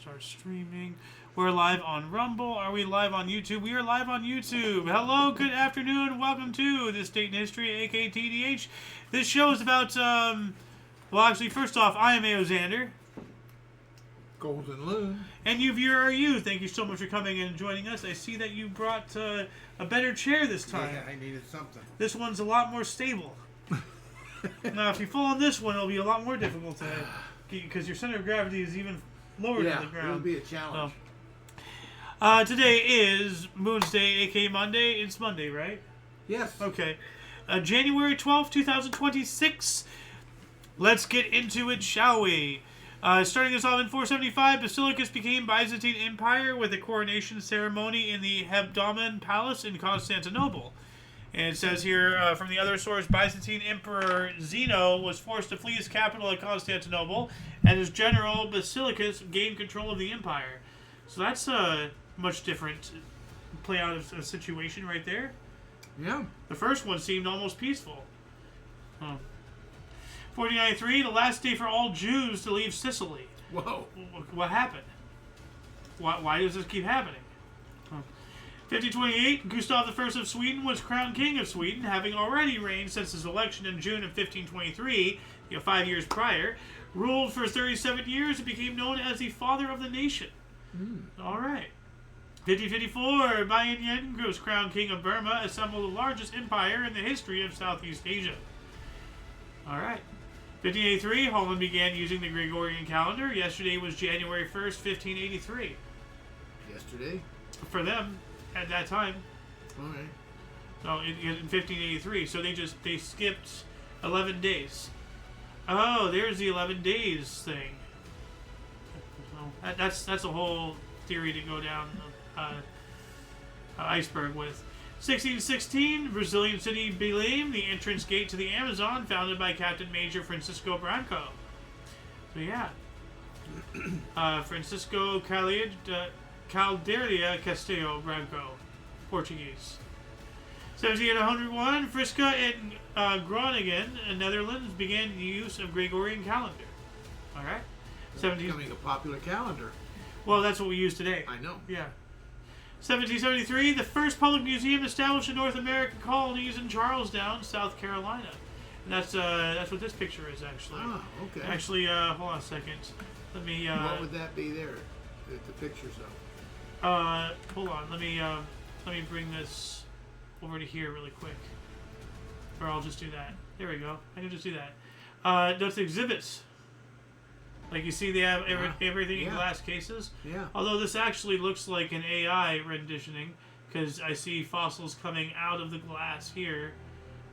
start streaming. We're live on Rumble. Are we live on YouTube? We are live on YouTube. Hello, good afternoon. Welcome to This Date in History, aka TDH. This show is about, well, actually, first off, I am Xander. Golden Loon. And you viewer are you. Thank you so much for coming and joining us. I see that you brought a better chair this time. Yeah, I needed something. This one's a lot more stable. Now, if you fall on this one, it'll be a lot more difficult to... Because your center of gravity is even lower than the ground. It'll be a challenge. Today is Moon's Day, aka Monday. It's Monday, right? Yes. Okay. January 12th, 2026. Let's get into it, shall we? Starting us off in 475, Basilicus became Byzantine Empire with a coronation ceremony in the Hebdomon Palace in Constantinople. And it says here, from the other source, Byzantine Emperor Zeno was forced to flee his capital at Constantinople, and his general Basilicus gained control of the empire. So that's a much different play out of a situation right there. Yeah. The first one seemed almost peaceful. 1493, the last day for all Jews to leave Sicily. Whoa. What happened? Why does this keep happening? 1528, Gustav I of Sweden was crowned King of Sweden, having already reigned since his election in June of 1523, 5 years prior. Ruled for 37 years and became known as the Father of the Nation. All right. 1554, Bayan Yen was crowned King of Burma, assembled the largest empire in the history of Southeast Asia. All right. 1583, Holland began using the Gregorian calendar. Yesterday was January 1st, 1583. Yesterday? For them, at that time. All right. No, in 1583. So they skipped 11 days. Oh, there's the 11 days thing. That's a whole theory to go down iceberg with. 1616, Brazilian city Belém, the entrance gate to the Amazon, founded by Captain Major Francisco Branco. So yeah, Francisco Caldeira Castillo Branco, Portuguese. 1701, Frisca and Groningen, Netherlands, began the use of Gregorian calendar. All right. It's becoming a popular calendar. Well, that's what we use today. I know. Yeah. 1773, the first public museum established in North American colonies in Charlestown, South Carolina. And that's what this picture is, actually. Ah, okay. Actually, hold on a second. Let me... what would that be there? The pictures of? Hold on. Let me bring this over to here really quick. Or I'll just do that. There we go. I can just do that. That's exhibits. Like you see, they have everything in glass cases. Yeah. Although this actually looks like an AI renditioning, because I see fossils coming out of the glass here.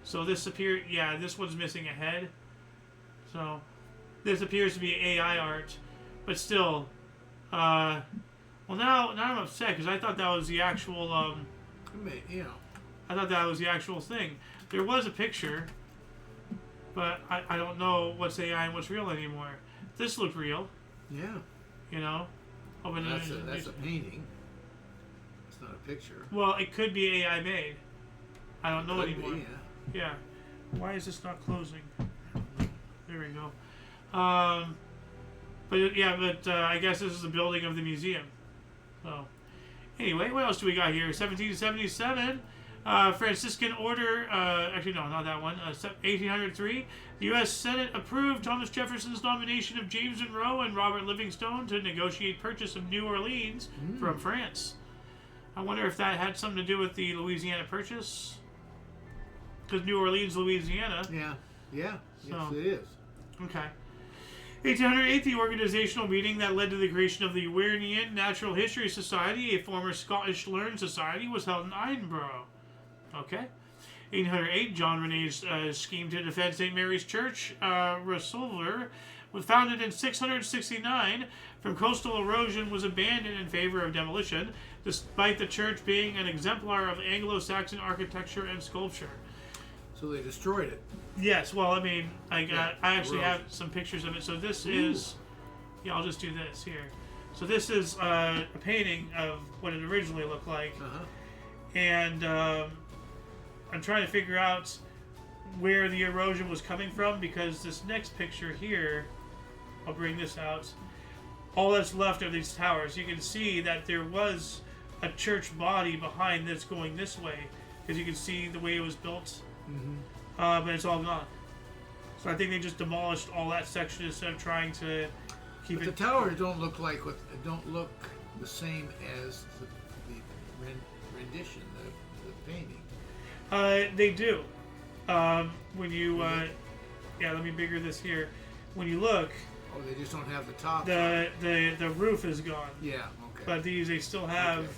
So this this one's missing a head. So this appears to be AI art, but still. Well, now I'm upset because I thought that was the actual. I thought that was the actual thing. There was a picture, but I don't know what's AI and what's real anymore. This looked real. Yeah. You know? That's a painting. It's not a picture. Well, it could be AI made. I don't know anymore. Be, yeah. Why is this not closing? There we go. But I guess this is the building of the museum. So, anyway, what else do we got here? 1777. Franciscan Order, actually no, not that one, 1803, the U.S. Senate approved Thomas Jefferson's nomination of James Monroe and Robert Livingstone to negotiate purchase of New Orleans from France. I wonder if that had something to do with the Louisiana Purchase, because New Orleans, Louisiana. Yeah, yes it is. Okay. 1808, the organizational meeting that led to the creation of the Wiernian Natural History Society, a former Scottish learned society, was held in Edinburgh. Okay. 1808, John Rene's scheme to defend St. Mary's Church, Resolver, was founded in 669 from coastal erosion, was abandoned in favor of demolition, despite the church being an exemplar of Anglo-Saxon architecture and sculpture. So they destroyed it. Yes, well, I mean, I actually have some pictures of it. So this is, I'll just do this here. So this is a painting of what it originally looked like. And I'm trying to figure out where the erosion was coming from, because this next picture here, I'll bring this out. all that's left are these towers. You can see that there was a church body behind this going this way, because you can see the way it was built. But it's all gone. So I think they just demolished all that section instead of trying to keep but it. The towers don't look don't look the same as the rendition, the painting. They do. When you yeah, let me bigger this here. When you look, oh, they just don't have the top. The roof is gone. Yeah. Okay. But these they still have. Okay.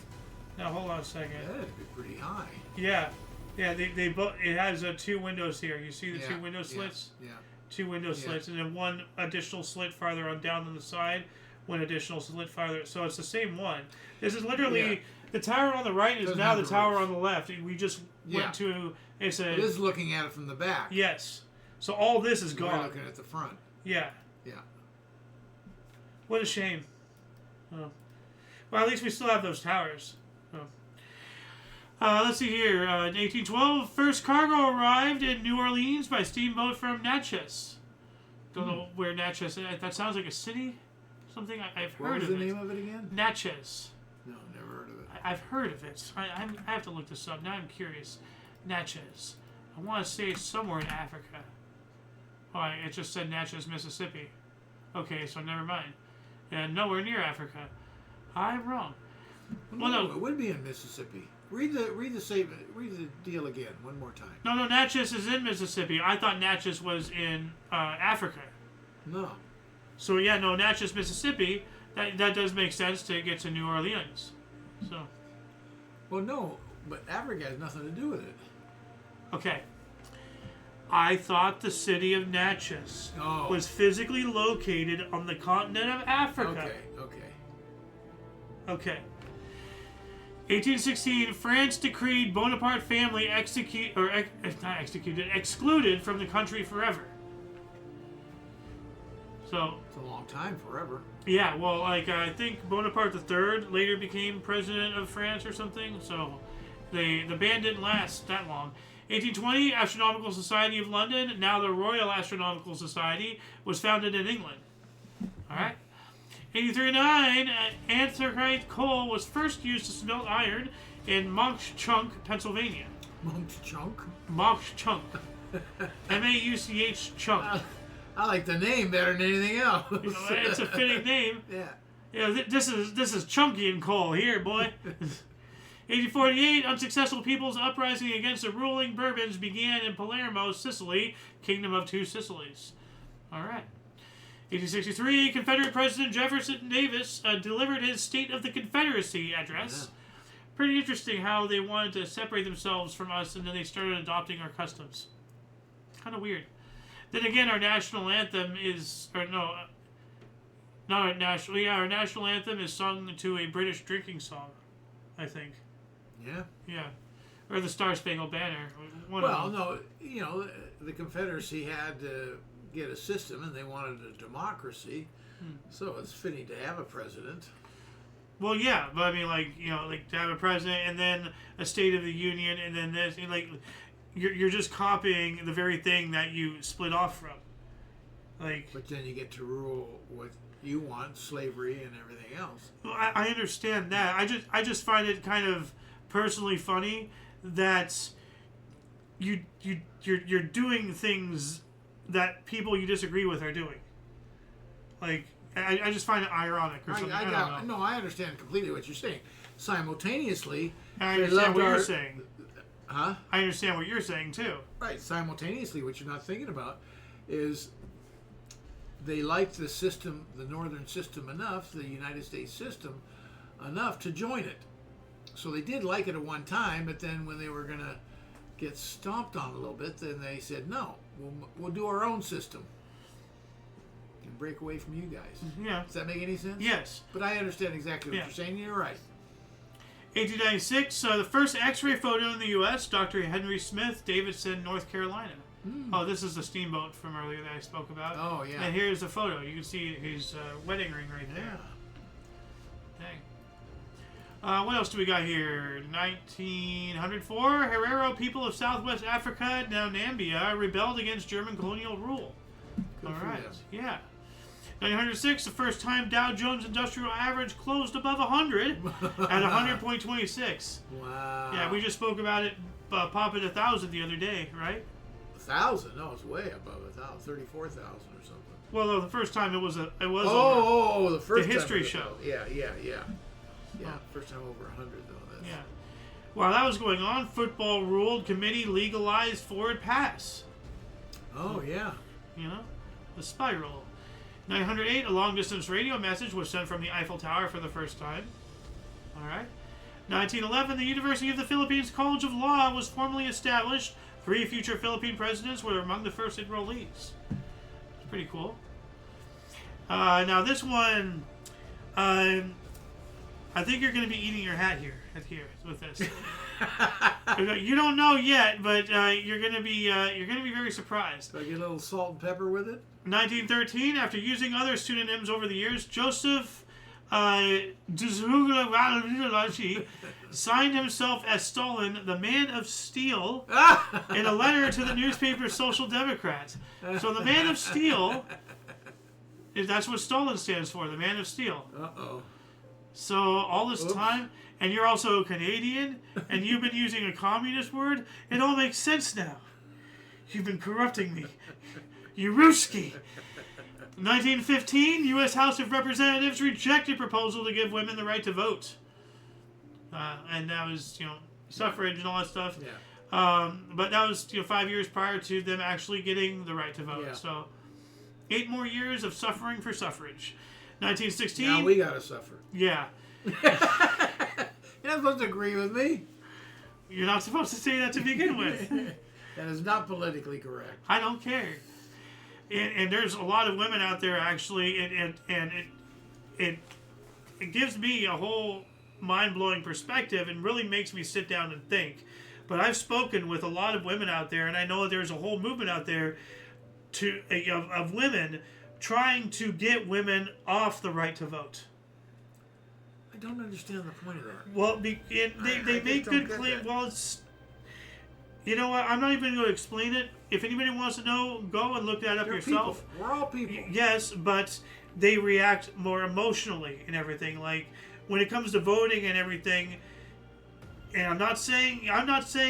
Now hold on a second. Yeah, that'd be pretty high. Yeah. Yeah, they both. It has two windows here. You see the two window Yeah. slits? Yeah. Two window slits, and then one additional slit farther on down on the side, one additional slit farther. So it's the same one. This is literally the tower on the right is Doesn't now have the the tower roof. on the left. We just went to it's a. It is looking at it from the back. Yes. So all this is We're gone. looking at the front. Yeah. Yeah. What a shame. Oh. Well, at least we still have those towers. Oh. Let's see here. In 1812, first cargo arrived in New Orleans by steamboat from Natchez. Don't know where Natchez is. That sounds like a city. Something I've heard of it. What was the name of it again? Natchez. No, never heard of it. I've heard of it. I have to look this up. Now I'm curious. Natchez. I want to say it's somewhere in Africa. Oh, it just said Natchez, Mississippi. Okay, so never mind. And nowhere near Africa. I'm wrong. Well, no, it would be in Mississippi. Read the deal again one more time. No, Natchez is in Mississippi. I thought Natchez was in Africa. No. So yeah, no, Natchez, Mississippi. That does make sense to get to New Orleans. So. Well, no, but Africa has nothing to do with it. Okay. I thought the city of Natchez was physically located on the continent of Africa. Okay. 1816, France decreed Bonaparte family excluded from the country forever. So it's a long time, forever. Yeah, well, like I think Bonaparte III later became president of France or something. So the ban didn't last that long. 1820, Astronomical Society of London, now the Royal Astronomical Society, was founded in England. All right. 1839, anthracite coal was first used to smelt iron in Monkchunk, Pennsylvania. Monkchunk? Monkchunk. M-A-U-C-H chunk. I like the name better than anything else. It's a fitting name. Yeah. Yeah, this is chunky and coal here, boy. 1848, unsuccessful people's uprising against the ruling Bourbons began in Palermo, Sicily, Kingdom of Two Sicilies. All right. 1863, Confederate President Jefferson Davis delivered his State of the Confederacy address. Yeah. Pretty interesting how they wanted to separate themselves from us, and then they started adopting our customs. Kind of weird. Then again, our national anthem is, or no, not our national. Yeah, our national anthem is sung to a British drinking song, I think. Yeah. Yeah, or the Star Spangled Banner. Well, no, you know, the Confederacy had to get a system, and they wanted a democracy, so it's fitting to have a president. Well, yeah, but I mean, like, you know, like to have a president, and then a State of the Union, and then this, and like, you're just copying the very thing that you split off from. Like, but then you get to rule what you want, slavery and everything else. Well, I understand that. I just find it kind of personally funny that you're doing things that people you disagree with are doing. Like, I just find it ironic or something. I don't know. No, I understand completely what you're saying. Simultaneously, I understand what you're saying. Huh? I understand what you're saying too. Right. Simultaneously, what you're not thinking about is they liked the system, the northern system enough, the United States system enough to join it. So they did like it at one time, but then when they were going to get stomped on a little bit, then they said, no, we'll do our own system and break away from you guys. Yeah. Does that make any sense? Yes. But I understand exactly what you're saying. You're right. 1896, the first X-ray photo in the U.S., Dr. Henry Smith, Davidson, North Carolina. Oh, this is the steamboat from earlier that I spoke about. Oh, yeah. And here's the photo. You can see his wedding ring right there. Dang. What else do we got here? 1904, Herero people of Southwest Africa, now Nambia, rebelled against German colonial rule. Good All right. them. Yeah. 1906, the first time Dow Jones Industrial Average closed above 100 at 100.26. Wow. Yeah, we just spoke about it popping 1,000 the other day, right? 1,000? No, it's way above 1,000. 34,000 or something. Well, no, the first time it was over. The first the history time show. Yeah. First time over 100 though. Yeah. While that was going on, football ruled committee legalized forward pass. Oh yeah. You know, the spiral. 908, a long-distance radio message was sent from the Eiffel Tower for the first time. All right. 1911, the University of the Philippines College of Law was formally established. 3 future Philippine presidents were among the first enrollees. It's pretty cool. Now this one, I think you're going to be eating your hat here with this. You don't know yet, but you're going to be very surprised. Do I get a little salt and pepper with it? 1913, after using other pseudonyms over the years, Joseph signed himself as Stalin, the Man of Steel, in a letter to the newspaper Social Democrat. So the Man of Steel, that's what Stalin stands for, the Man of Steel. Uh-oh. So all this time, and you're also a Canadian, and you've been using a communist word, it all makes sense now. You've been corrupting me. You Ruski. 1915, U.S. House of Representatives rejected proposal to give women the right to vote. And that was, suffrage and all that stuff. Yeah. But that was, 5 years prior to them actually getting the right to vote. Yeah. So 8 more years of suffering for suffrage. 1916. Now we gotta suffer. Yeah. You're not supposed to agree with me. You're not supposed to say that to begin with. That is not politically correct. I don't care. And there's a lot of women out there actually, and it gives me a whole mind-blowing perspective and really makes me sit down and think. But I've spoken with a lot of women out there, and I know there's a whole movement out there of women trying to get women off the right to vote. I don't understand the point of that. Well, they make good claims. Well, it's... You know what? I'm not even going to explain it. If anybody wants to know, go and look that up yourself. People. We're all people. Yes, but they react more emotionally and everything. Like when it comes to voting and everything. And I'm not saying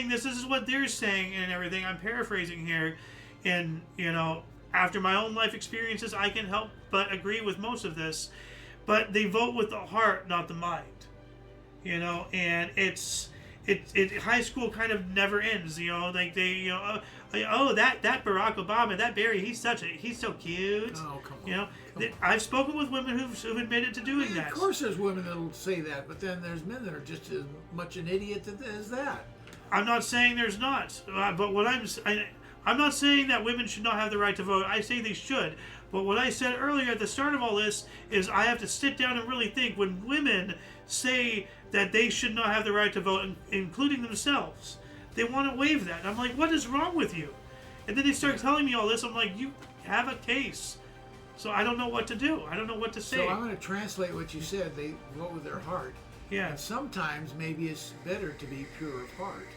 this is what they're saying and everything. I'm paraphrasing here. And after my own life experiences, I can help but agree with most of this. But they vote with the heart, not the mind. And it's. High school kind of never ends, like they, that Barack Obama, that Barry, he's so cute. Oh, come on. I've spoken with women who've admitted to doing that. Of course there's women that'll say that, but then there's men that are just as much an idiot as that. I'm not saying there's not, but what I'm not saying that women should not have the right to vote. I say they should. But what I said earlier at the start of all this is I have to sit down and really think when women say that they should not have the right to vote, including themselves. They want to waive that. And I'm like, what is wrong with you? And then they start telling me all this. I'm like, you have a case. So I don't know what to do. I don't know what to say. So I'm going to translate what you said. They vote with their heart. Yeah. And sometimes maybe it's better to be pure of heart.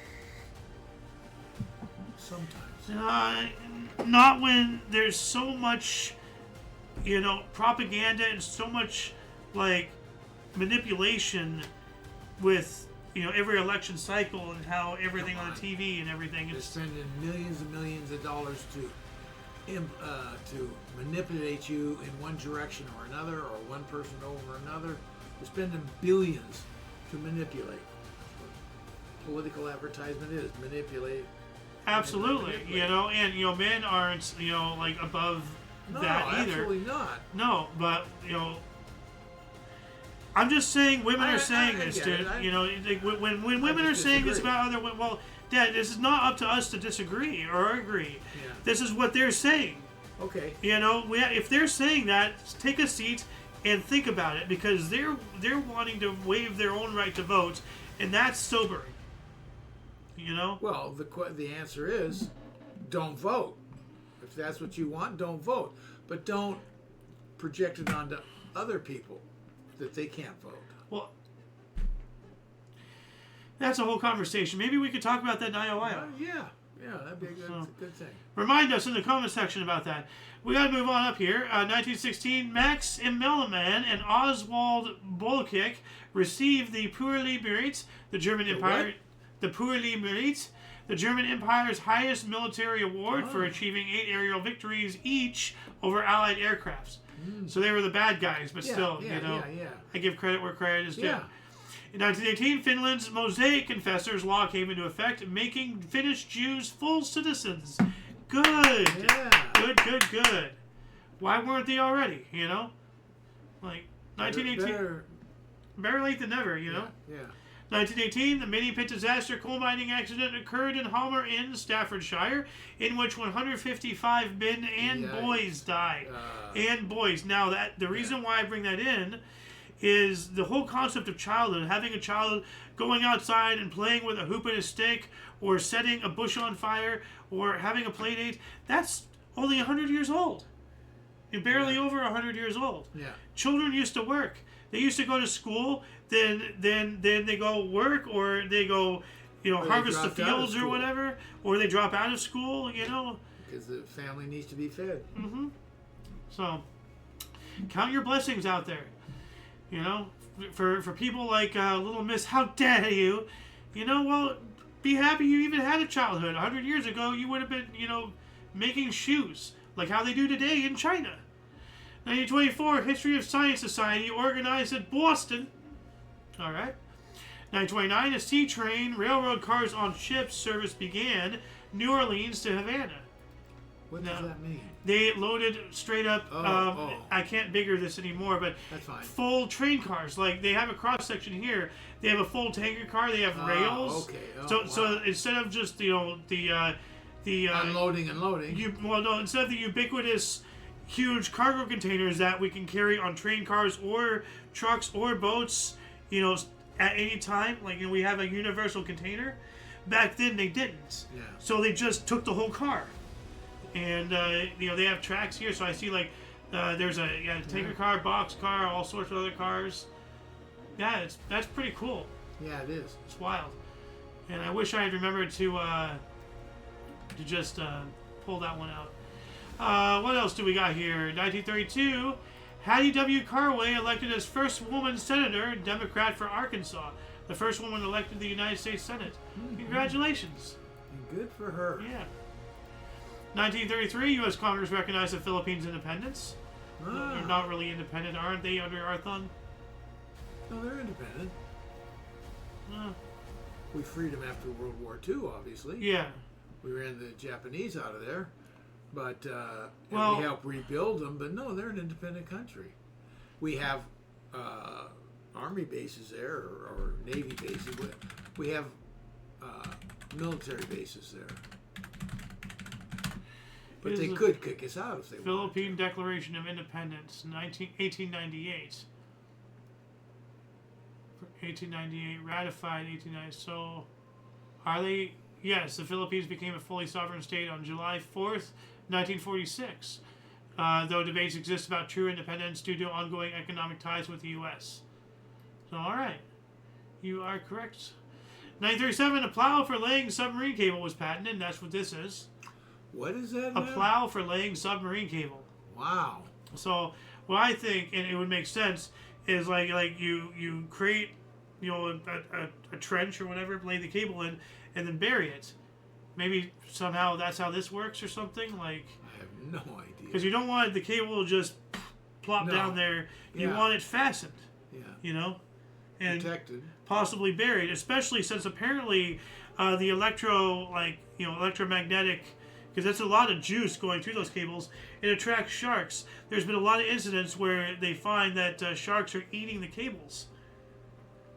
Sometimes. Not when there's so much, propaganda and so much, manipulation with every election cycle and how everything on the TV and everything is spending millions and millions of dollars to manipulate you in one direction or another, or one person over another. They're spending billions to manipulate. That's what political advertisement is: manipulate. Absolutely, and men aren't above that either. No, absolutely not. No, but I'm just saying women are saying this, dude. When women are saying this about other women, well, Dad, this is not up to us to disagree or agree. Yeah. This is what they're saying. Okay. If they're saying that, take a seat and think about it, because they're wanting to waive their own right to vote, and that's sobering. Well, the answer is, don't vote. If that's what you want, don't vote. But don't project it onto other people that they can't vote. Well, that's a whole conversation. Maybe we could talk about that in IOYO. Yeah. Yeah, that'd be a good thing. Remind us in the comment section about that. We got to move on up here. 1916, Max Immelmann and Oswald Bolkick received the Pourli Mérite, the German Empire. What? The Pourli Mérite, the German Empire's highest military award for achieving 8 aerial victories each over Allied aircrafts. So they were the bad guys, but still, I give credit where credit is due. Yeah. In 1918, Finland's Mosaic Confessors Law came into effect, making Finnish Jews full citizens. Good. Yeah. Good. Why weren't they already, Like, 1918. Better late than never, Yeah. 1918, the mini pit disaster coal mining accident occurred in Homer Inn, Staffordshire, in which 155 men and boys died. And boys. Now, the reason why I bring that in is the whole concept of childhood, having a child going outside and playing with a hoop and a stick, or setting a bush on fire, or having a play date, that's only 100 years old. You're barely over 100 years old. Yeah. Children used to work. They used to go to school, then they go work, or they go, harvest the fields or whatever, or they drop out of school, Because the family needs to be fed. Mm-hmm. So, count your blessings out there. For people like Little Miss, how dare you? Well, be happy you even had a childhood. 100 years ago, you would have been, making shoes, like how they do today in China. 1924, History of Science Society, organized at Boston. All right. 1929, a Seatrain, railroad cars on ships service began, New Orleans to Havana. What does that mean? They loaded straight up, I can't bigger this anymore, but that's fine. Full train cars. Like, they have a cross section here. They have a full tanker car. They have rails. Okay. So instead of just, the unloading and loading. Instead of the ubiquitous huge cargo containers that we can carry on train cars or trucks or boats, at any time. Like, we have a universal container. Back then, they didn't. Yeah. So they just took the whole car. And, they have tracks here, so I see, there's a tanker car, box car, all sorts of other cars. Yeah, that's pretty cool. Yeah, it is. It's wild. And I wish I had remembered to just pull that one out. What else do we got here? 1932, Hattie W. Carway elected as first woman senator, Democrat for Arkansas. The first woman elected to the United States Senate. Mm-hmm. Congratulations. And good for her. Yeah. 1933, U.S. Congress recognized the Philippines' independence. They're not really independent, aren't they, under our thumb? No, they're independent. We freed them after World War II, obviously. Yeah. We ran the Japanese out of there, but we helped rebuild them. But no, they're an independent country. We have army bases there, or navy bases. We have military bases there. But they could kick us out if they wanted. Philippine Declaration of Independence, 1898. 1898, ratified 1890. So, are they? Yes, the Philippines became a fully sovereign state on July 4th, 1946. Though debates exist about true independence due to ongoing economic ties with the U.S. So, all right. You are correct. 1937, a plow for laying submarine cable was patented, and that's what this is. What is that? A plow for laying submarine cable. Wow. So what I think, and it would make sense, is like you create, a trench or whatever, lay the cable in, and then bury it. Maybe somehow that's how this works or something. Like, I have no idea. Because you don't want the cable to just plop down there. You want it fastened. Yeah. And protected, possibly buried, especially since apparently the electromagnetic. Because that's a lot of juice going through those cables. It attracts sharks. There's been a lot of incidents where they find that sharks are eating the cables.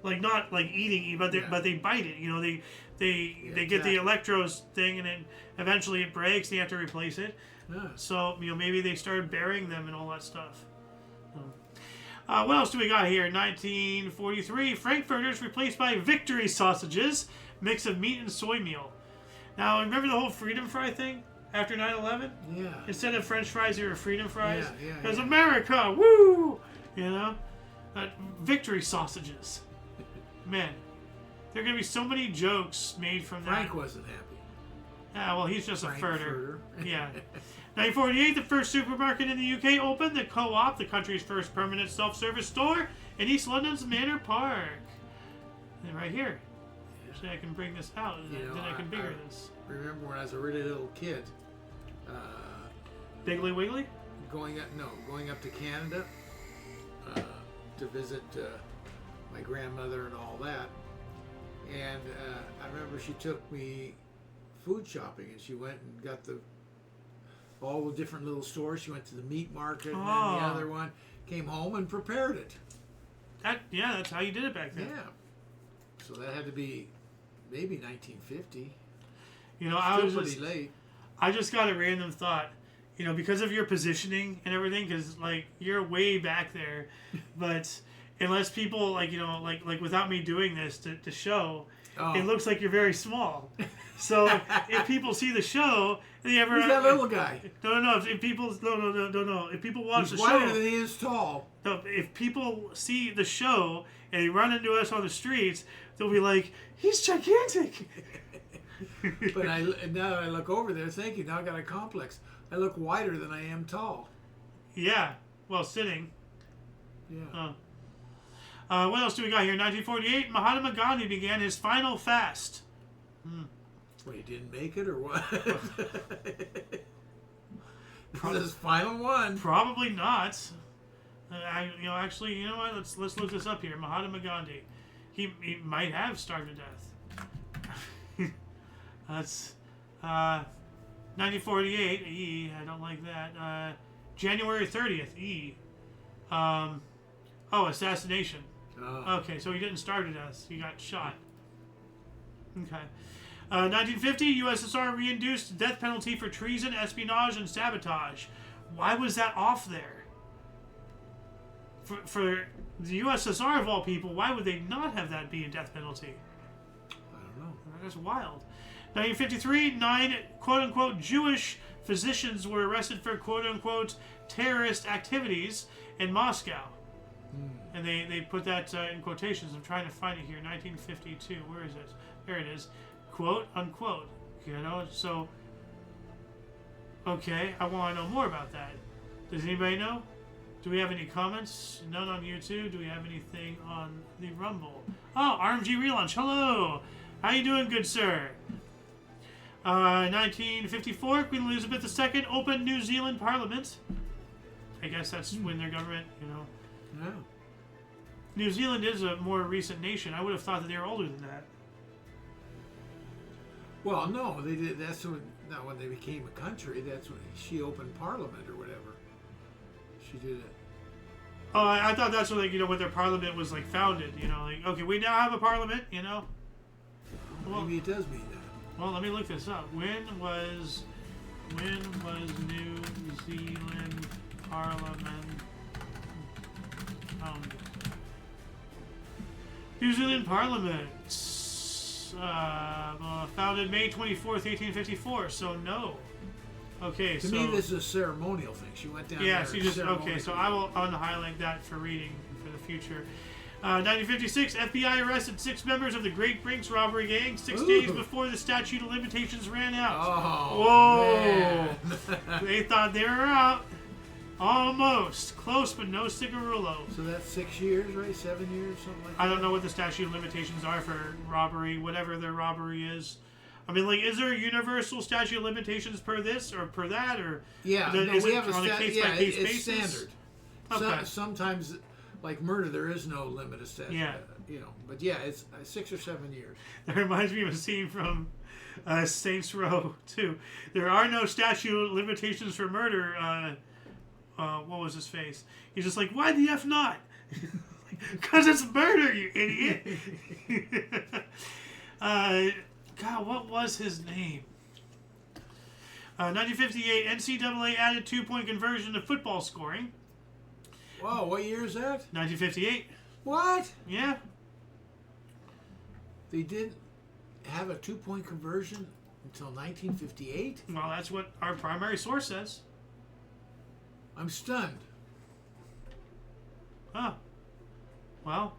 Like, not like eating, but they bite it. They get the electrodes thing, and then eventually it breaks. They have to replace it. Yeah. So maybe they started burying them and all that stuff. What else do we got here? 1943, Frankfurters replaced by Victory sausages, mix of meat and soy meal. Now, remember the whole freedom fry thing after 9/11? Yeah. Instead of French fries, they were freedom fries. Yeah. Because America, woo! Victory sausages. Man, there are going to be so many jokes made from that. Frank wasn't happy. Ah, well, he's just a Frankfurter. furter. Yeah. 1948, the first supermarket in the UK opened, the Co-op, the country's first permanent self-service store in East London's Manor Park. And right here. Actually, I can bring this out, and then I can bigger this. Remember when I was a really little kid, Biggly Wiggly? going up to Canada to visit my grandmother and all that. And I remember she took me food shopping, and she went and got all the different little stores. She went to the meat market, and then the other one, came home and prepared it. That's how you did it back then. Yeah. So that had to be maybe 1950. You know, pretty late. I just got a random thought. You know, because of your positioning and everything, because like you're way back there, but unless people like without me doing this to show, it looks like you're very small. So if people see the show, they ever who's that little guy? No. If people no. If people watch the show, he's wider than he is tall. No, if people see the show and they run into us on the streets, they'll be like, "He's gigantic." But now I look over there. Thank you. Now I got a complex. I look wider than I am tall. Yeah. Well, sitting. Yeah. What else do we got here? 1948, Mahatma Gandhi began his final fast. Wait, he didn't make it or what? This is his final one. Probably not. Actually, you know what? Let's look this up here. Mahatma Gandhi. He might have starved to death. That's 1948. E. I don't like that. January 30th. E. Assassination. Oh. Okay, so he didn't starve to death. He got shot. Okay. 1950, USSR reintroduced death penalty for treason, espionage, and sabotage. Why was that off there? For the USSR of all people, why would they not have that be a death penalty? I don't know. That's wild. 1953, 9 quote-unquote Jewish physicians were arrested for quote-unquote terrorist activities in Moscow. And they put that in quotations. I'm trying to find it here. 1952. Where is it? There it is. Quote, unquote. You know, so... Okay, I want to know more about that. Does anybody know? Do we have any comments? None on YouTube. Do we have anything on the Rumble? Oh, RMG Relaunch. Hello. How you doing, good sir? 1954, Queen Elizabeth II opened New Zealand Parliament. I guess that's when their government, Yeah. New Zealand is a more recent nation. I would have thought that they were older than that. Well, no, they did. That's not when they became a country. That's when she opened Parliament or whatever. She did it. Oh, I thought that's when, when their Parliament was founded. Okay, we now have a Parliament. Well, maybe it does mean that. Well, let me look this up. When was New Zealand Parliament founded? New Zealand Parliament founded May 24th, 1854. So no. Okay, to me, this is a ceremonial thing. She went down there. Yeah, so I will unhighlight that for reading for the future. 1956, FBI arrested 6 members of the Great Brinks robbery gang 6 days before the statute of limitations ran out. Oh, whoa! Man. They thought they were out. Almost. Close, but no cigarillo. So that's 6 years, right? 7 years, something like that? I don't know what the statute of limitations are for robbery, whatever their robbery is. I mean, is there a universal statute of limitations per this or per that? Or yeah, is we have on a case-by-case it's basis? standard. Okay. Sometimes, like murder, there is no limit of statute. Yeah. But yeah, it's 6 or 7 years. That reminds me of a scene from Saints Row 2. There are no statute of limitations for murder. What was his face? He's just like, why the F not? Because it's murder, you idiot. God, what was his name? 1958, NCAA added 2-point conversion to football scoring. Whoa, what year is that? 1958. What? Yeah. They didn't have a 2-point conversion until 1958? Well, that's what our primary source says. I'm stunned. Oh. Well.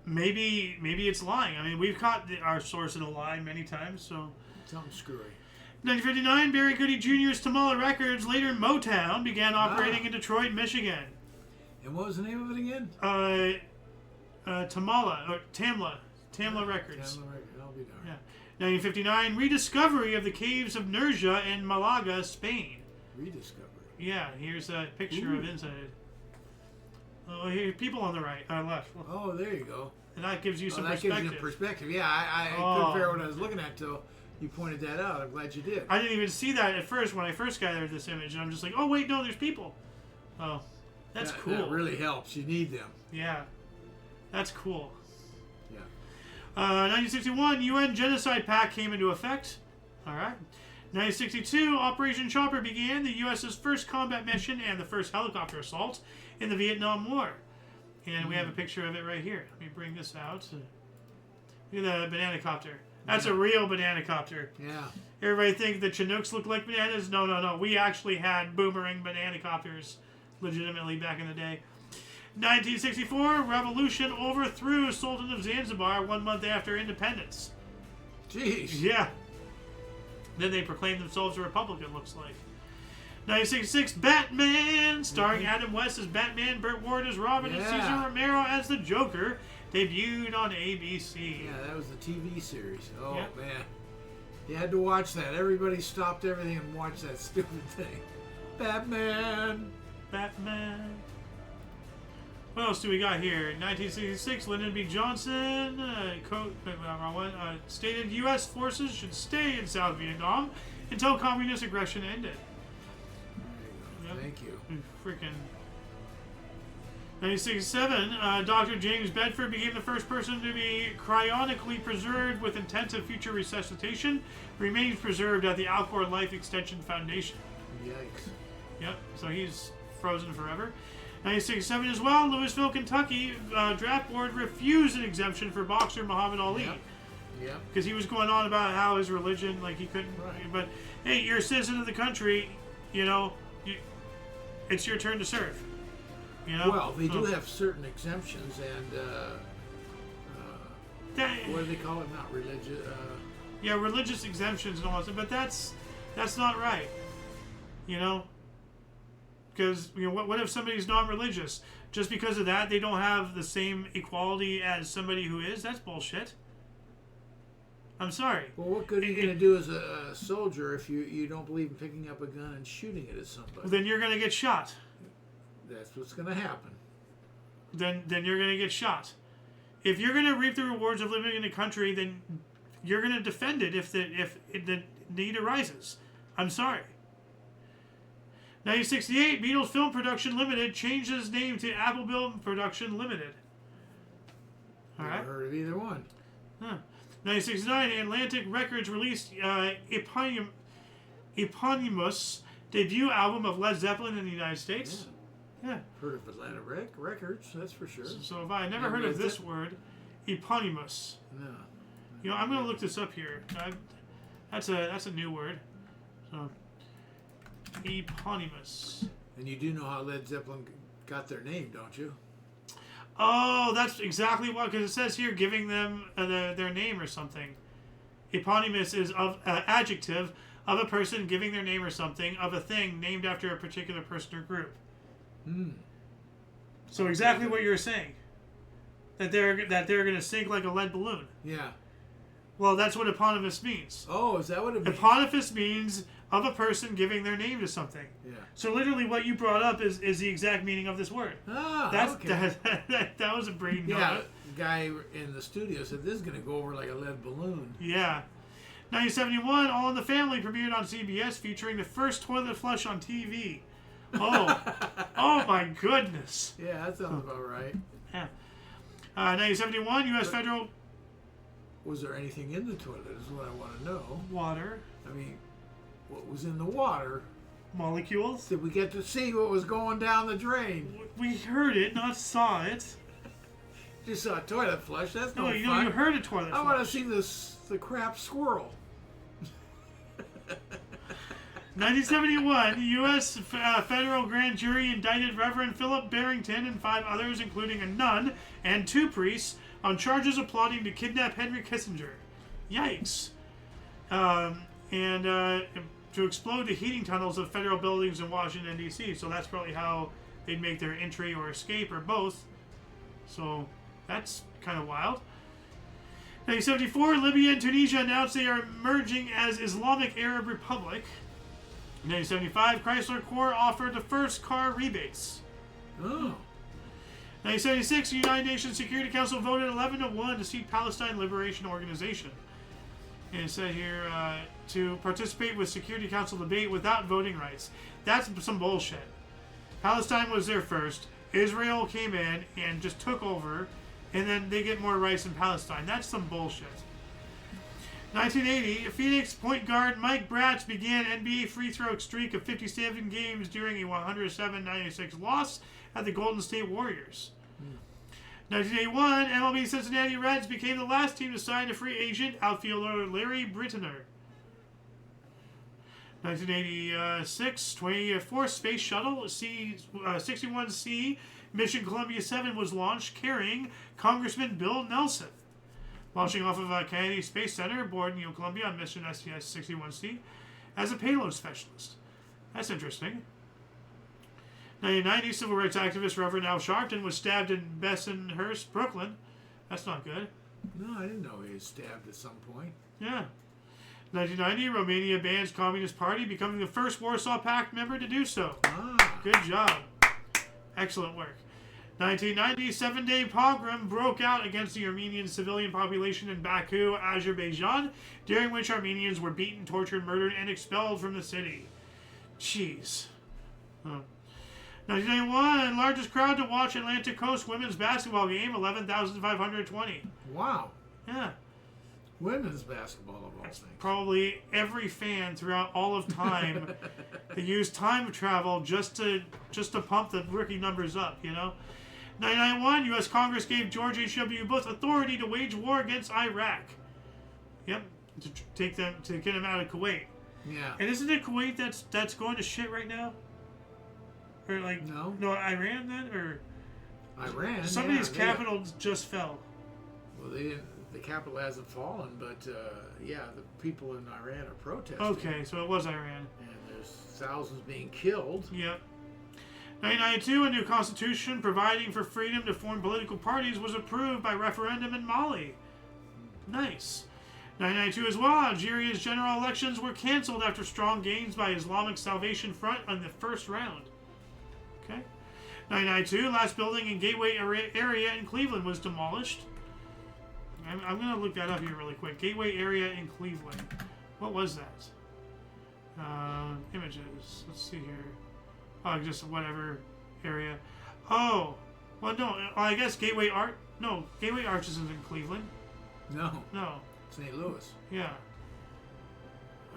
maybe it's lying. I mean, we've caught our source in a lie many times, so... Something screwy. 1959, Barry Goody Jr.'s Tamala Records, later Motown, began operating in Detroit, Michigan. And what was the name of it again? Tamla Records. Tamla Records, I'll be darned. Yeah. 1959, rediscovery of the caves of Nerja in Malaga, Spain. Rediscovery. Yeah, here's a picture of inside. Oh, here, people on the right, left. Oh, there you go. And that gives you some that perspective. gives you perspective. Yeah, I couldn't figure out what I was looking at till you pointed that out. I'm glad you did. I didn't even see that at first when I first gathered this image, and I'm just like, oh wait, no, there's people. Oh, that's cool. That really helps. You need them. Yeah, that's cool. Yeah. 1961, UN Genocide Pact came into effect. All right. 1962, Operation Chopper began, the U.S.'s first combat mission and the first helicopter assault in the Vietnam War. And we have a picture of it right here. Let me bring this out. Look at the banana copter. That's a real banana copter. Yeah. Everybody think the Chinooks look like bananas? No. We actually had boomerang banana copters legitimately back in the day. 1964, revolution overthrew Sultan of Zanzibar 1 month after independence. Jeez. Yeah. Then they proclaimed themselves a republic, it looks like. 1966, Batman, starring Adam West as Batman, Burt Ward as Robin, and Cesar Romero as the Joker, debuted on ABC. Yeah, that was the TV series. Oh, Yep. man. You had to watch that. Everybody stopped everything and watched that stupid thing. Batman. What else do we got here? 1966, Lyndon B. Johnson stated U.S. forces should stay in South Vietnam until communist aggression ended. There you go. Thank you. Freaking. 1967, Dr. James Bedford became the first person to be cryonically preserved with intensive future resuscitation. Remains preserved at the Alcor Life Extension Foundation. Yikes. Yep, so he's frozen forever. 1967 as well, Louisville, Kentucky, draft board refused an exemption for boxer Muhammad Ali. Yeah. Because he was going on about how his religion, like he couldn't. Right. But hey, you're a citizen of the country. You know, it's your turn to serve. You know. Well, they do have certain exemptions, and what do they call it? Not religious. Yeah, religious exemptions and all that. But that's not right. You know. Because what if somebody's non-religious? Just because of that, they don't have the same equality as somebody who is? That's bullshit. I'm sorry. Well, what good are you going to do as a soldier if you don't believe in picking up a gun and shooting it at somebody? Well, then you're going to get shot. That's what's going to happen. Then you're going to get shot. If you're going to reap the rewards of living in a country, then you're going to defend it if the need arises. I'm sorry. 1968, Beatles Film Production Limited changed its name to Apple Film Production Limited. All right. Never heard of either one. Huh. 1969, Atlantic Records released eponymous debut album of Led Zeppelin in the United States. Yeah. Heard of Atlantic Records, that's for sure. So if I never heard of this word, eponymous. No. You know, I'm going to look this up here. That's a new word. So, eponymous. And you do know how Led Zeppelin got their name, don't you? Oh, that's exactly why. Because it says here, giving them their name or something. Eponymous is of adjective of a person giving their name or something of a thing named after a particular person or group. So exactly what you're saying. That they're going to sink like a lead balloon. Yeah. Well, that's what eponymous means. Oh, is that what it means? Eponymous means of a person giving their name to something. Yeah. So literally what you brought up is the exact meaning of this word. Ah, okay. That was a brain Yeah, nugget. the guy in the studio said this is going to go over like a lead balloon. Yeah. 1971, All in the Family premiered on CBS featuring the first toilet flush on TV. Oh. Oh my goodness. Yeah, that sounds about right. Yeah. 1971, U.S. federal... Was there anything in the toilet is what I want to know. Water. I mean, what was in the water? Molecules. Did we get to see what was going down the drain? We heard it, not saw it. You saw a toilet flush. That's no fun. You heard a toilet flush. I want to see the crap squirrel. 1971, the U.S. federal grand jury indicted Reverend Philip Barrington and 5 others, including a nun and 2 priests, on charges of plotting to kidnap Henry Kissinger. Yikes. And to explode the heating tunnels of federal buildings in Washington, D.C. So that's probably how they'd make their entry or escape, or both. So that's kind of wild. 1974, Libya and Tunisia announced they are merging as Islamic Arab Republic. 1975, Chrysler Corps offered the first car rebates. Oh. 1976, the United Nations Security Council voted 11-1 to seat Palestine Liberation Organization. And it said here, to participate with Security Council debate without voting rights. That's some bullshit. Palestine was there first. Israel came in and just took over, and then they get more rights in Palestine. That's some bullshit. 1980, Phoenix point guard Mike Bratz began NBA free throw streak of 57 games during a 107-96 loss at the Golden State Warriors. 1981, MLB Cincinnati Reds became the last team to sign a free agent outfielder Larry Brittener. 1986, 24th Space Shuttle C-61C Mission Columbia 7 was launched carrying Congressman Bill Nelson. Launching off of Kennedy Space Center aboard Columbia on mission STS-61C as a payload specialist. That's interesting. 1990, civil rights activist Reverend Al Sharpton was stabbed in Bensonhurst, Brooklyn. That's not good. No, I didn't know he was stabbed at some point. Yeah. 1990, Romania bans Communist Party, becoming the first Warsaw Pact member to do so. Ah. Good job. Excellent work. 1990, seven-day pogrom broke out against the Armenian civilian population in Baku, Azerbaijan, during which Armenians were beaten, tortured, murdered, and expelled from the city. Jeez. Huh. 1991, largest crowd to watch Atlantic Coast women's basketball game, 11,520. Wow. Yeah. Women's basketball of all things. Probably every fan throughout all of time. They used time travel just to pump the rookie numbers up, 1991, U.S. Congress gave George H.W. Bush authority to wage war against Iraq. Yep, to get them out of Kuwait. Yeah. And isn't it Kuwait that's going to shit right now? Or no, Iran then, or Iran. Somebody's capital just fell. Well, they didn't. The capital hasn't fallen, but the people in Iran are protesting. Okay, so it was Iran. And there's thousands being killed. Yep. 1992, a new constitution providing for freedom to form political parties was approved by referendum in Mali. Nice. 1992 as well, Algeria's general elections were cancelled after strong gains by Islamic Salvation Front on the first round. Okay. 1992, last building in Gateway area in Cleveland was demolished. I'm going to look that up here really quick. Gateway area in Cleveland. What was that? Images. Let's see here. Oh, just whatever area. Oh. Well, no. I guess Gateway Art. No, Gateway Arch isn't in Cleveland. No. No. St. Louis. Yeah.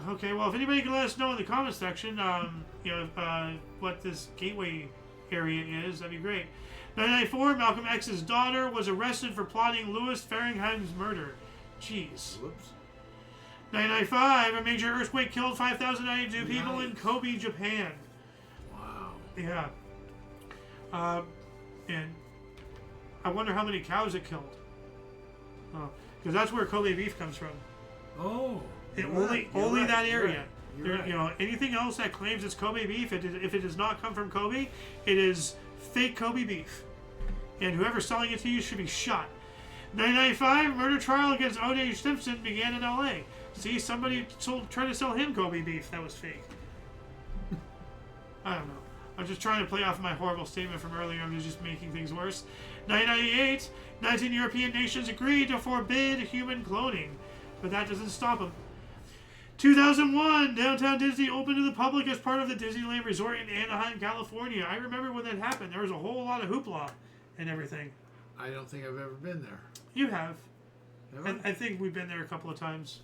Okay, well, if anybody can let us know in the comments section, what this Gateway area is, that'd be great. 1994, Malcolm X's daughter was arrested for plotting Louis Farrakhan's murder. Jeez. Whoops. 1995, a major earthquake killed 5,092 people in Kobe, Japan. Wow. Yeah. And I wonder how many cows it killed. Because that's where Kobe beef comes from. Oh. Only that area. You're right. Anything else that claims it's Kobe beef, if it does not come from Kobe, it is fake Kobe beef. And whoever's selling it to you should be shot. 1995, murder trial against O.J. Simpson began in L.A. See, somebody tried to sell him Kobe beef. That was fake. I don't know. I'm just trying to play off my horrible statement from earlier. I'm just making things worse. 1998, 19 European nations agreed to forbid human cloning. But that doesn't stop them. 2001, Downtown Disney opened to the public as part of the Disneyland Resort in Anaheim, California. I remember when that happened. There was a whole lot of hoopla and everything. I don't think I've ever been there. You have. Have I? I think we've been there a couple of times.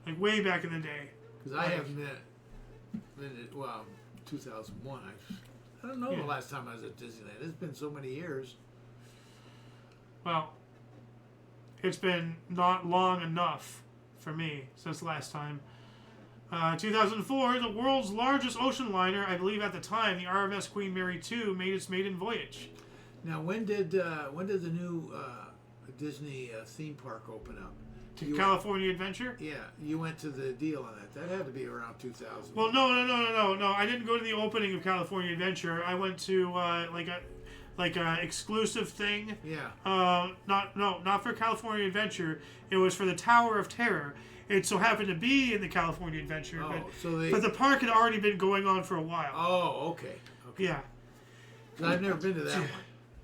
Like way back in the day. Because I haven't been at, 2001. I don't know the last time I was at Disneyland. It's been so many years. Well, it's been not long enough for me since last time. 2004, the world's largest ocean liner, I believe at the time, the RMS Queen Mary II, made its maiden voyage. Now, when did the new Disney theme park open up. California Adventure? Yeah, you went to the deal on that. That had to be around 2000. Well, no. I didn't go to the opening of California Adventure. I went to like a exclusive thing. Yeah. Not for California Adventure. It was for the Tower of Terror. It so happened to be in the California Adventure, but the park had already been going on for a while. Oh, okay. Yeah. I've never been to that one.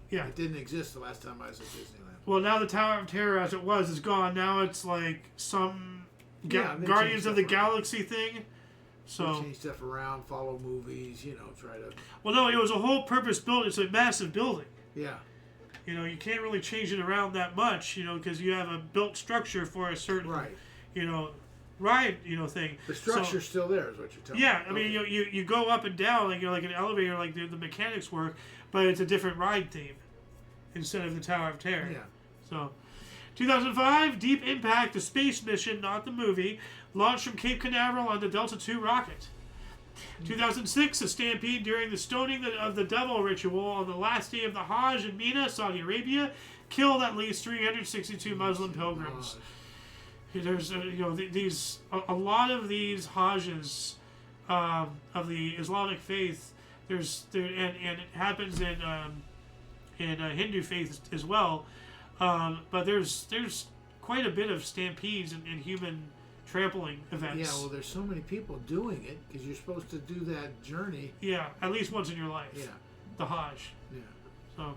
Yeah. It didn't exist the last time I was at Disneyland. Well, now the Tower of Terror, as it was, is gone. Now it's like some Guardians of the Galaxy thing. So they change stuff around, follow movies, try to. Well, no, it was a whole purpose built. It's a massive building. Yeah. You can't really change it around that much, because you have a built structure for a certain, ride, thing. The structure's still there, is what you're telling me. Yeah, I mean, you go up and down like an elevator, like the mechanics work, but it's a different ride theme instead of the Tower of Terror. Yeah. So, 2005, Deep Impact, the space mission, not the movie, launched from Cape Canaveral on the Delta II rocket. 2006, a stampede during the stoning of the devil ritual on the last day of the Hajj in Mina, Saudi Arabia, killed at least 362 Muslim pilgrims. There's a lot of these Hajjas of the Islamic faith. And it happens in Hindu faith as well. But there's quite a bit of stampedes and human trampling events. Yeah, well, there's so many people doing it because you're supposed to do that journey. Yeah, at least once in your life. Yeah. The Hajj. Yeah. So,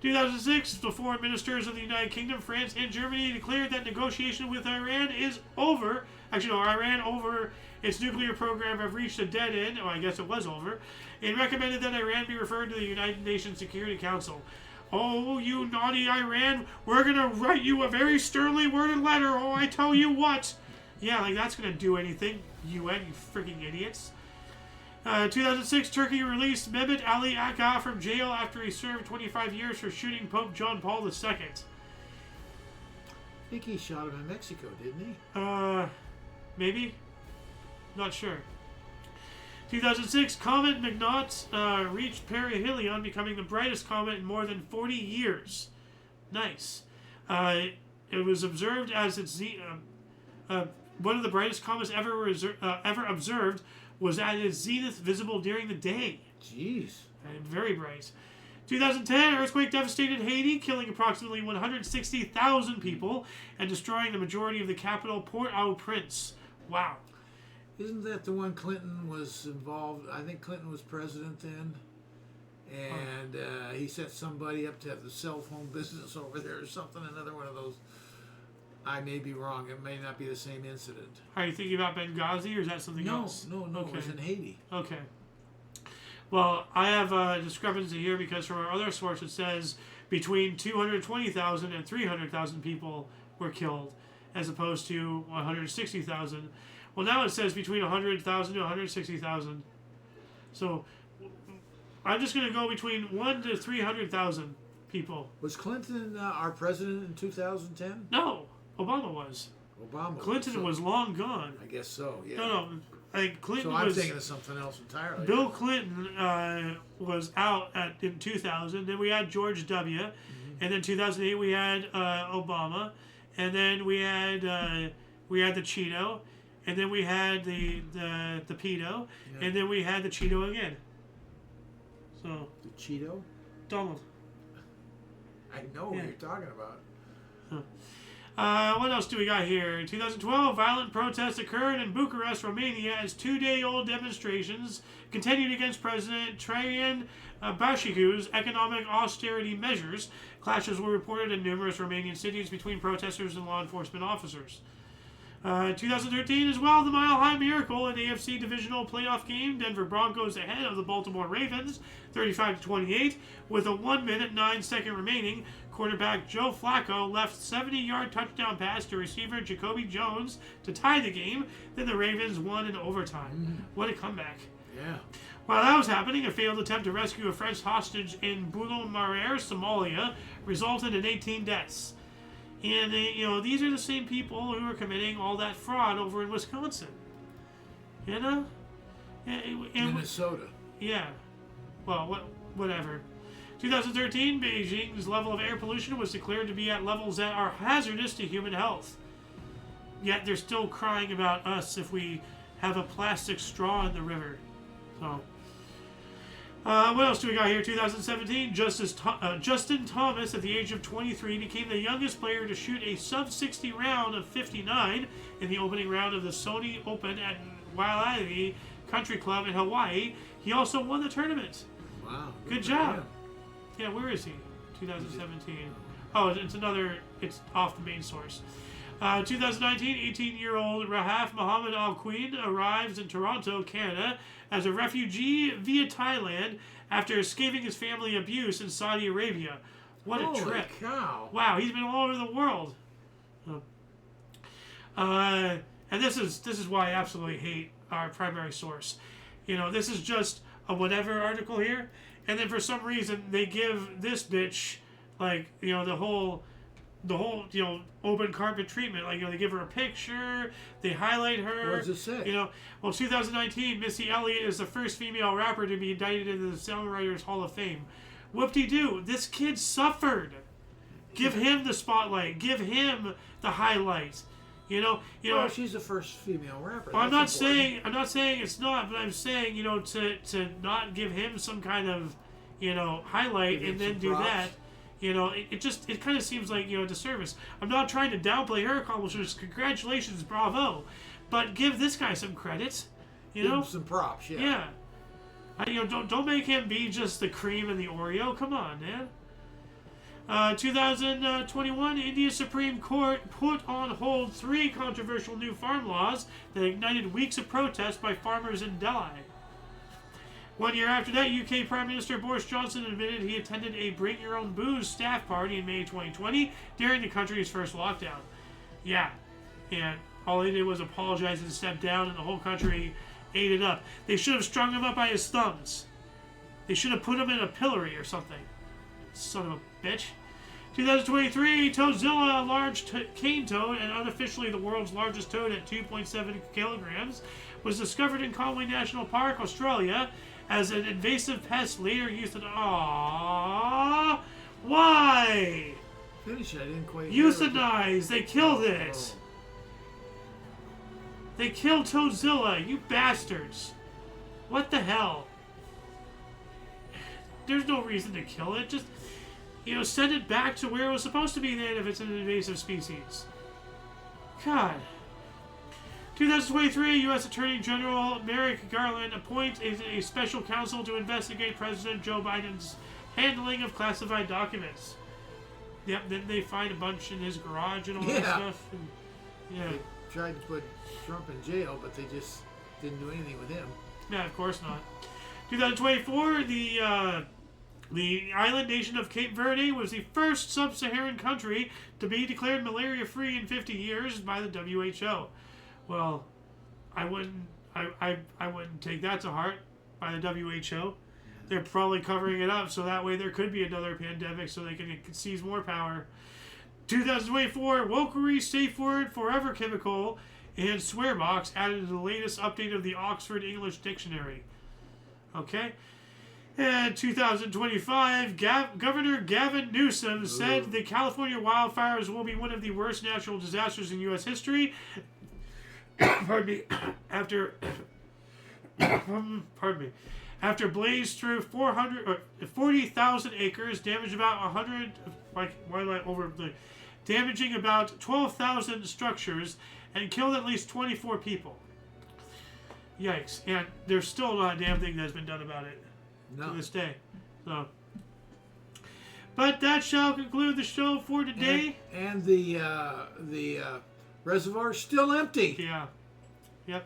2006, the foreign ministers of the United Kingdom, France, and Germany declared that negotiation with Iran is over. Actually, no, Iran over its nuclear program have reached a dead end. Oh, I guess it was over. And recommended that Iran be referred to the United Nations Security Council. Oh, you naughty Iran, we're going to write you a very sternly worded letter. Oh, I tell you what. Yeah, like that's going to do anything. UN, you freaking idiots. 2006, Turkey released Mehmet Ali Agha from jail after he served 25 years for shooting Pope John Paul II. I think he shot him in Mexico, didn't he? Maybe. Not sure. 2006, Comet Magnat reached perihelion, becoming the brightest comet in more than 40 years. Nice. It was observed as its one of the brightest comets ever observed was at its zenith, visible during the day. Jeez. Very bright. 2010, earthquake devastated Haiti, killing approximately 160,000 people and destroying the majority of the capital, Port-au-Prince. Wow. Isn't that the one Clinton was involved? I think Clinton was president then. And he set somebody up to have the cell phone business over there or something. Another one of those. I may be wrong. It may not be the same incident. Are you thinking about Benghazi or is that something else? No. Okay. It was in Haiti. Okay. Well, I have a discrepancy here because from our other source it says between 220,000 and 300,000 people were killed as opposed to 160,000. Well, now it says between 100,000 to 160,000. So I'm just going to go between 1 to 300,000 people. Was Clinton our president in 2010? No, Obama was. Clinton was long gone. I guess so, yeah. No. I think Clinton was... So I'm thinking of something else entirely. Bill Clinton was out in 2000. Then we had George W. Mm-hmm. And then 2008 we had Obama. And then we had the Cheeto. And then we had the pedo. Yeah. And then we had the Cheeto again. So the Cheeto? Donald. I know what you're talking about. What else do we got here? In 2012, violent protests occurred in Bucharest, Romania, as two-day-old demonstrations continued against President Traian Băsescu's economic austerity measures. Clashes were reported in numerous Romanian cities between protesters and law enforcement officers. 2013 as well, the Mile High Miracle, an AFC divisional playoff game. Denver Broncos ahead of the Baltimore Ravens, 35-28, with a 1 minute 9 second remaining. Quarterback Joe Flacco left 70-yard touchdown pass to receiver Jacoby Jones to tie the game. Then the Ravens won in overtime. What a comeback. Yeah. While that was happening, a failed attempt to rescue a French hostage in Bulomarer, Somalia, resulted in 18 deaths. And, these are the same people who are committing all that fraud over in Wisconsin. And Minnesota. Yeah. Well, whatever. 2013, Beijing's level of air pollution was declared to be at levels that are hazardous to human health. Yet they're still crying about us if we have a plastic straw in the river. So, what else do we got here? 2017, Justin Thomas, at the age of 23, became the youngest player to shoot a sub-60 round of 59 in the opening round of the Sony Open at Waialae Country Club in Hawaii. He also won the tournament. Wow. Good job. Yeah, where is he? 2017. Oh, it's off the main source. 2019, 18-year-old Rahaf Mohammed Al Queen arrives in Toronto, Canada, as a refugee via Thailand after escaping his family abuse in Saudi Arabia. What a trip. Holy cow. Wow, he's been all over the world. And this is why I absolutely hate our primary source. This is just a whatever article here, and then for some reason they give this bitch the whole open carpet treatment. They give her a picture, they highlight her. What does it say? 2019, Missy Elliott is the first female rapper to be indicted into the Songwriters Hall of Fame. Whoop-de-doo, this kid suffered. Give him the spotlight. Give him the highlights. Well, she's the first female rapper. Well, I'm not saying it's not, but I'm saying to not give him some kind of highlight and then do that. It kind of seems like a disservice. I'm not trying to downplay her accomplishments. Congratulations, bravo, but give this guy some credit. Give him some props. Yeah. Don't make him be just the cream and the Oreo. Come on, man. 2021, India's Supreme Court put on hold 3 controversial new farm laws that ignited weeks of protest by farmers in Delhi. 1 year after that, UK Prime Minister Boris Johnson admitted he attended a Bring Your Own Booze staff party in May 2020 during the country's first lockdown. Yeah, and all he did was apologize and step down, and the whole country ate it up. They should have strung him up by his thumbs. They should have put him in a pillory or something. Son of a bitch. 2023, Toadzilla, a large cane toad and unofficially the world's largest toad at 2.7 kilograms, was discovered in Conway National Park, Australia, as an invasive pest later euthanized. Aww, why? Finish it. I didn't quite. Euthanized. They killed it. They killed Toadzilla. You bastards. What the hell? There's no reason to kill it. Just, send it back to where it was supposed to be then if it's an invasive species. God. 2023, U.S. Attorney General Merrick Garland appoints a special counsel to investigate President Joe Biden's handling of classified documents. Yep, then they find a bunch in his garage and all that stuff. And, They tried to put Trump in jail, but they just didn't do anything with him. Yeah, of course not. 2024, the island nation of Cape Verde was the first sub-Saharan country to be declared malaria-free in 50 years by the WHO. Well, I wouldn't take that to heart by the WHO. They're probably covering it up so that way there could be another pandemic so they can seize more power. 2024, Wokery, Safe Word, Forever Chemical, and Swearbox added to the latest update of the Oxford English Dictionary. Okay? And 2025, Governor Gavin Newsom said the California wildfires will be one of the worst natural disasters in U.S. history. Pardon me. After blazed through 40,000 acres, damaged about 100. Damaging about 12,000 structures and killed at least 24 people. Yikes! And there's still not a damn thing that's been done about it to this day. So, but that shall conclude the show for today. And the reservoir's still empty. Yeah. Yep.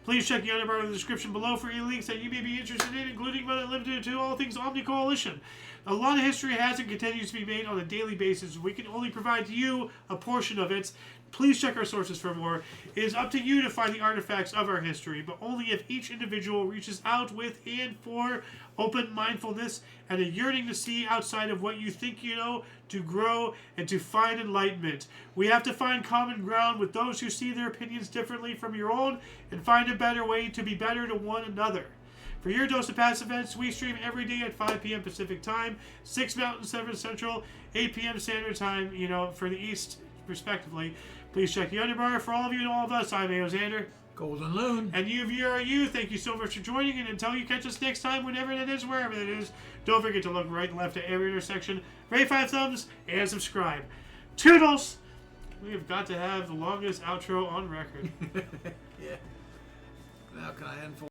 Please check the other part of the description below for any links that you may be interested in, including but not limited to all things Omni Coalition. A lot of history has and continues to be made on a daily basis. We can only provide to you a portion of it. Please check our sources for more. It is up to you to find the artifacts of our history, but only if each individual reaches out with and for open mindfulness and a yearning to see outside of what you think you know, to grow and to find enlightenment. We have to find common ground with those who see their opinions differently from your own and find a better way to be better to one another. For your dose of past events, we stream every day at 5 p.m. Pacific Time, 6 Mountain, 7 Central, 8 p.m. Standard Time, for the East, respectively. Please check the underbar. For all of you and all of us, I'm Xander. Golden Loon. And you, thank you so much for joining. And until you catch us next time, whenever that is, wherever that is, don't forget to look right and left at every intersection, rate 5 thumbs, and subscribe. Toodles! We have got to have the longest outro on record. Yeah. Now can I unfold?